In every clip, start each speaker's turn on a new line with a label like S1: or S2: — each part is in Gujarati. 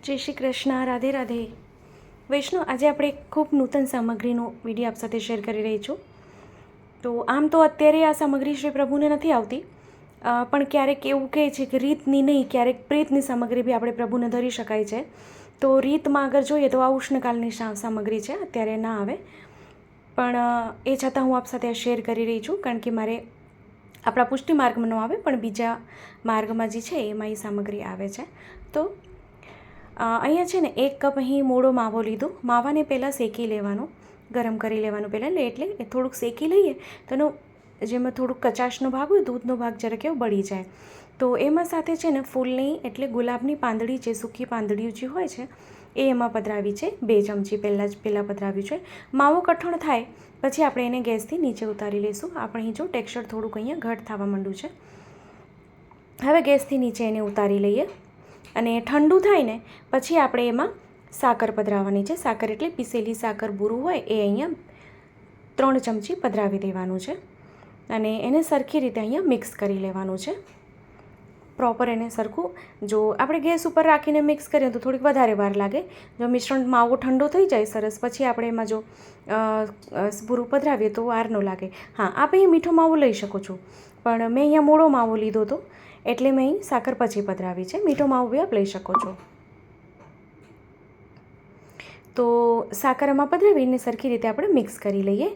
S1: જય શ્રી કૃષ્ણ, રાધે રાધે. વૈષ્ણવ, આજે આપણે ખૂબ નૂતન સામગ્રીનો વિડીયો આપ સાથે શેર કરી રહી છું. તો આમ તો અત્યારે આ સામગ્રી શ્રી પ્રભુને નથી આવતી, પણ ક્યારેક એવું કહે છે કે રીતની નહીં, ક્યારેક પ્રેતની સામગ્રી બી આપણે પ્રભુને ધરી શકાય છે. તો રીતમાં અગર જોઈએ તો આ ઉષ્ણકાલની સામગ્રી છે, અત્યારે ના આવે, પણ એ છતાં હું આપ સાથે શેર કરી રહી છું, કારણ કે મારે આપણા પુષ્ટિ માર્ગમાં ન આવે પણ બીજા માર્ગમાં જે છે એમાં એ સામગ્રી આવે છે. તો અહીંયા છે ને 1 કપ અહીં મોળો માવો લીધો. માવાને પહેલાં શેકી લેવાનો, ગરમ કરી લેવાનું પહેલાં, એટલે એ થોડુંક શેકી લઈએ તો એનો જેમાં થોડુંક કચાશનો ભાગ હોય, દૂધનો ભાગ જરાક એવો બળી જાય. તો એમાં સાથે છે ને ફૂલની એટલે ગુલાબની પાંદડી છે, સૂકી પાંદડીઓ જે હોય છે એ એમાં પધરાવી છે. 2 ચમચી પહેલાં પધરાવ્યું છે. માવો કઠણ થાય પછી આપણે એને ગેસથી નીચે ઉતારી લઈશું. આપણે અહીં જો ટેક્સચર થોડુંક અહીંયા ઘટ થવા માંડ્યું છે. હવે ગેસથી નીચે એને ઉતારી લઈએ અને ઠંડુ થાય ને પછી આપણે એમાં સાકર પધરાવવાની છે. સાકર એટલે પીસેલી સાકર બૂરું હોય એ અહીંયા 3 ચમચી પધરાવી દેવાનું છે અને એને સરખી રીતે અહીંયા મિક્સ કરી લેવાનું છે. પ્રોપર એને સરખું, જો આપણે ગેસ ઉપર રાખીને મિક્સ કરીએ તો થોડીક વધારે વાર લાગે. જો મિશ્રણ માવો ઠંડો થઈ જાય સરસ, પછી આપણે એમાં જો બૂરું પધરાવીએ તો વાર ન લાગે. હા, આપ અહીં મીઠો માવો લઈ શકો છો, પણ મેં અહીંયા મોળો માવો લીધો હતો એટલે મેં અહીં સાકર પછી પધરાવી છે. મીઠો માવો બી આપ લઈ શકો છો. તો સાકરમાં પધરાવીને સરખી રીતે આપણે મિક્સ કરી લઈએ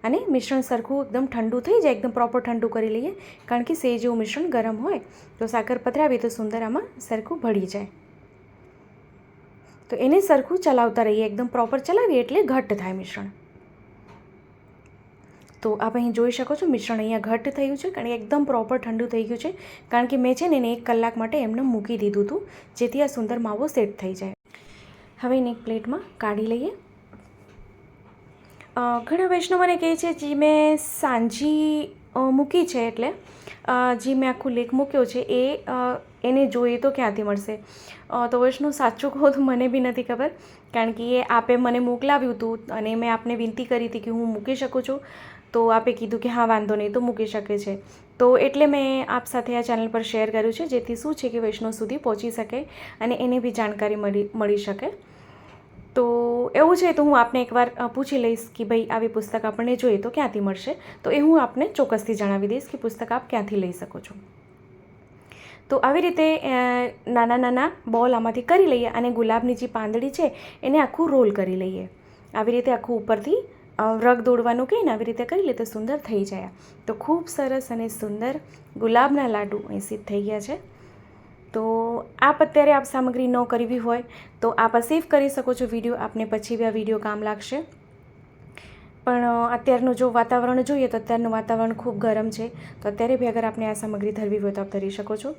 S1: અને મિશ્રણ સરખું એકદમ ઠંડુ થઈ જાય, એકદમ પ્રોપર ઠંડુ કરી લઈએ, કારણ કે સેજ જેવું મિશ્રણ ગરમ હોય તો સાકર પધરાવીએ તો સુંદર આમાં સરખું ભળી જાય. તો એને સરખું ચલાવતા રહીએ, એકદમ પ્રોપર ચલાવીએ એટલે ઘટ્ટ થાય મિશ્રણ. તો આપ અહીં જોઈ શકો છો મિશ્રણ અહીંયા ઘટ્ટ થયું છે, કારણ કે એકદમ પ્રોપર ઠંડુ થઈ ગયું છે, કારણ કે મેં છે ને એને 1 કલાક માટે એમને મૂકી દીધું હતું, જેથી આ સુંદર માવો સેટ થઈ જાય. હવે એને એક પ્લેટમાં કાઢી લઈએ. ઘણા વૈષ્ણવ મને કહે છે જે મેં સાંજી મૂકી છે, એટલે જે મેં આખું લેખ મૂક્યો છે એને જોઈએ તો ક્યાંથી મળશે. તો વૈષ્ણવ સાચું કહું તો મને બી નથી ખબર, કારણ કે એ આપે મને મોકલાવ્યું હતું અને મેં આપને વિનંતી કરી હતી કે હું મૂકી શકું છું, તો આપે કીધું કે હા વાંધો નહીં, તો મૂકી શકે છે. તો એટલે મેં આપ સાથે આ ચેનલ પર શેર કર્યું છે, જેથી શું છે કે વૈષ્ણવ સુધી પહોંચી શકે અને એને બી જાણકારી મળી શકે. તો એવું છે તો હું આપને એકવાર પૂછી લઈશ કે ભાઈ આવી પુસ્તક આપણને જોઈએ તો ક્યાંથી મળશે, તો એ હું આપને ચોક્કસથી જણાવી દઈશ કે પુસ્તક આપ ક્યાંથી લઈ શકો છો. તો આવી રીતે નાના નાના બોલ આમાંથી કરી લઈએ અને ગુલાબની જે પાંદડી છે એને આખું રોલ કરી લઈએ. આવી રીતે આખું ઉપરથી રગ દોડવાનું કહીને આવી રીતે કરી લે તો સુંદર થઈ જાય. તો ખૂબ સરસ અને સુંદર ગુલાબના લાડુ અહીં સિદ્ધ થઈ ગયા છે. તો આપ અત્યારે આપ સામગ્રી ન કરવી હોય તો આપ સેવ કરી શકો છો વિડીયો, આપને પછી બી આ વિડીયો કામ લાગશે. પણ અત્યારનું જો વાતાવરણ જોઈએ તો અત્યારનું વાતાવરણ ખૂબ ગરમ છે, તો અત્યારે બી અગર આપને આ સામગ્રી ધરવી હોય તો આપ ધરી શકો છો.